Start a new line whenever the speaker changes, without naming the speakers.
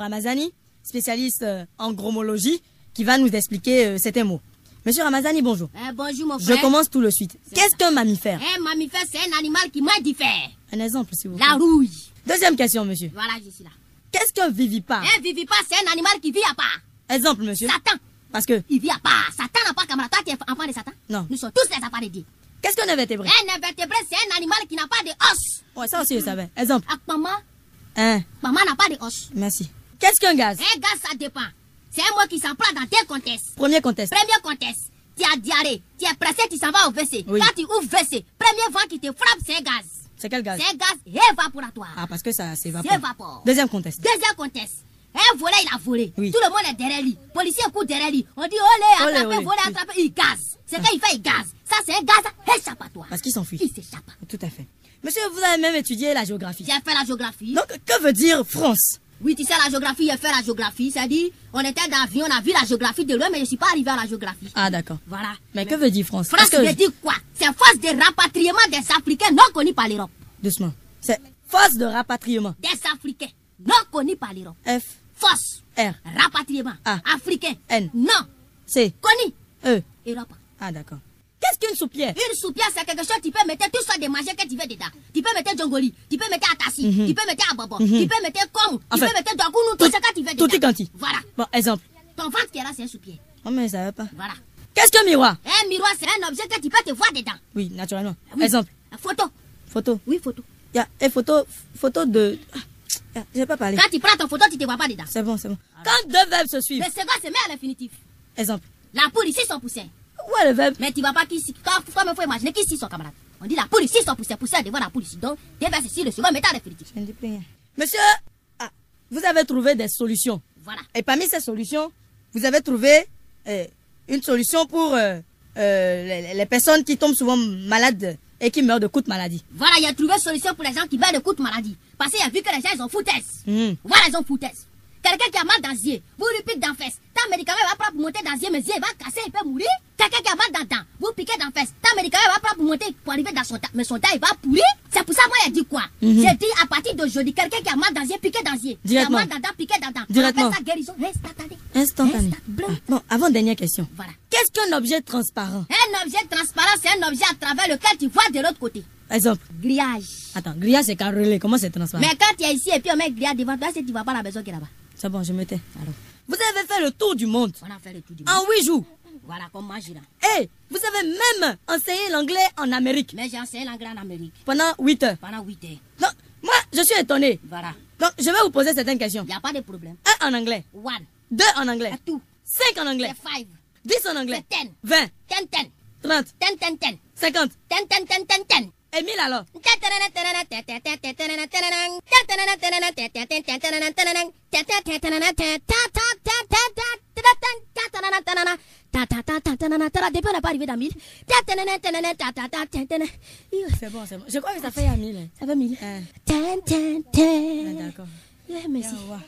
Ramazani, spécialiste en gromologie, qui va nous expliquer certains mots. Monsieur Ramazani, bonjour.
Bonjour mon frère.
Je commence tout de suite. Qu'est-ce qu'un mammifère?
Un mammifère, c'est un animal qui mange du fer.
Un exemple, s'il vous plaît.
La rouille.
Deuxième question, monsieur.
Voilà, je suis là.
Qu'est-ce qu'un vivipare?
Un vivipare, c'est un animal qui vit à part.
Exemple, monsieur.
Satan.
Parce que...
Il vit à part. Satan n'a pas camarade. Toi, tu es enfant de Satan?
Non.
Nous sommes tous les enfants de Dieu.
Qu'est-ce qu'un invertébré?
Un invertébré, c'est un animal qui n'a pas de os.
Ouais, ça aussi, je savais. Exemple.
Maman
Hein.
Maman n'a pas de os.
Merci. Qu'est-ce qu'un gaz?
Un gaz, ça dépend. C'est un mot qui s'emploie dans deux contextes.
Premier contexte.
Premier contexte. Tu as diarrhée, tu es pressé, tu s'en vas au WC.
Oui.
Quand tu ouvres WC, premier vent qui te frappe, c'est un gaz.
C'est quel gaz?
C'est un gaz évaporatoire.
Ah, parce que ça s'évapore.
S'évapore.
Deuxième contexte.
Deuxième contexte. Un voleur, il a volé.
Oui.
Tout le monde est derrière lui. Policier court derrière lui. On dit olé,
Olé,
attrapé,
olé.
volé,
Oui.
attrapé. Il gaze. C'est quand il fait, il gaze. Ça, c'est un gaz échappatoire.
Parce qu'il s'enfuit.
Il s'échappe.
Tout à fait. Monsieur, vous avez même étudié la géographie.
J'ai fait la géographie.
Donc, que veut dire France?
Oui, tu sais, la géographie, j'ai fait la géographie. C'est-à-dire, on était dans l'avion, on a vu la géographie de loin, mais je ne suis pas arrivé à la géographie.
Ah, d'accord.
Voilà.
Mais que veut dire France?
France
Parce que...
veut dire quoi? C'est force de rapatriement des Africains non connus par l'Europe.
Doucement. C'est force de rapatriement.
Des Africains non connus par l'Europe.
F,
Force.
R,
Rapatriement.
A.
Africain.
N.
Non.
C,
Connu.
E.
Europe.
Ah, d'accord. Qu'est-ce qu'une soupière?
Une soupière, c'est quelque chose, tu peux mettre tout ça de manger que tu veux dedans. Tu peux mettre Djongoli, tu peux mettre Atassi, tu peux mettre Abobo, tu peux mettre Komu, tu
Enfin,
peux mettre Dogounou, tout ce que tu veux dedans.
Tout est quanti.
Voilà.
Bon, exemple.
Ton ventre qui est là, c'est une soupière.
Oh, mais ça va pas.
Voilà.
Qu'est-ce qu'un miroir?
Un miroir, c'est un objet que tu peux te voir dedans.
Oui, naturellement.
Oui.
Exemple.
Photo.
Photo.
Oui, photo.
Il y a une photo de... Ah, j'ai pas parlé.
Quand tu prends ton photo, tu te vois pas dedans.
C'est bon, c'est bon. Quand deux verbes se suivent.
Le second se met à l'infinitif.
Exemple.
La poule ici, son poussin.
Où est le verbe?
Mais tu vas pas qu'ici. Toi-même, il faut imaginer qu'ici, son camarade. On dit la poule ici, son poussin. Poussin devant la poule ici. Donc, déverse ici, le second met à l'infinitif.
Je ne dis plus rien. Monsieur, vous avez trouvé des solutions.
Voilà.
Et parmi ces solutions, vous avez trouvé une solution pour les personnes qui tombent souvent malades et qui meurent de coups de maladie.
Voilà, il a trouvé une solution pour les gens qui meurent de coups de maladie. Parce qu'il a vu que les gens, ils ont foutaise. Voilà, ils ont foutaise. Quelqu'un qui a mal dans les yeux, vous lui piquez dans la fesse. Ton médicament va pas pour monter dans les yeux, mais les yeux va casser, il peut mourir. Quelqu'un qui a mal dans le dent, vous piquez dans la fesse. Ton médicament va pas pour monter, pour arriver dans son dent, mais son dent, il va pourrir. C'est pour ça, moi, il a dit quoi? J'ai dit à partir d'aujourd'hui, quelqu'un qui a mal dans les yeux, piquez dans les yeux. Qui a
Directement.
mal dans le dent, piquez dans le dent.
Directement.
On appelle ça guérison instantanée.
Instantané.
Bleu.
Ah, bon, avant-dernière question.
Voilà.
Qu'est-ce qu'un objet transparent?
Un objet transparent, c'est un objet à travers lequel tu vois de l'autre côté.
Exemple.
Grillage.
Attends, grillage c'est carrelé. Comment c'est transparent?
Mais quand tu es ici et puis on met grillage devant toi, c'est tu vois pas la maison qui est là-bas.
C'est bon, je me tais. Alors. Vous avez fait le tour du monde
On a fait le tour du monde.
en 8 jours.
Voilà, comme moi, là.
Et vous avez même enseigné l'anglais en Amérique
Mais j'ai enseigné l'anglais en Amérique
pendant 8 heures.
pendant 8 heures.
Donc, moi, je suis étonné.
Voilà.
Donc, je vais vous poser certaines questions.
Il n'y a pas de problème.
1 en anglais,
One.
2 en anglais,
C'est tout.
5 en anglais,
C'est five.
10 en anglais,
C'est 10.
20,
10, 10.
30,
10, 10, 10.
50.
10, 10, 10, 10, 10.
Et 1000 alors.
Depuis on n'a pas arrivé dans 1000.
C'est bon, c'est bon. Je crois que ça fait à 1000.
Ça fait 1000.
Ah,
Tin.
d'accord.
Merci.
Au revoir.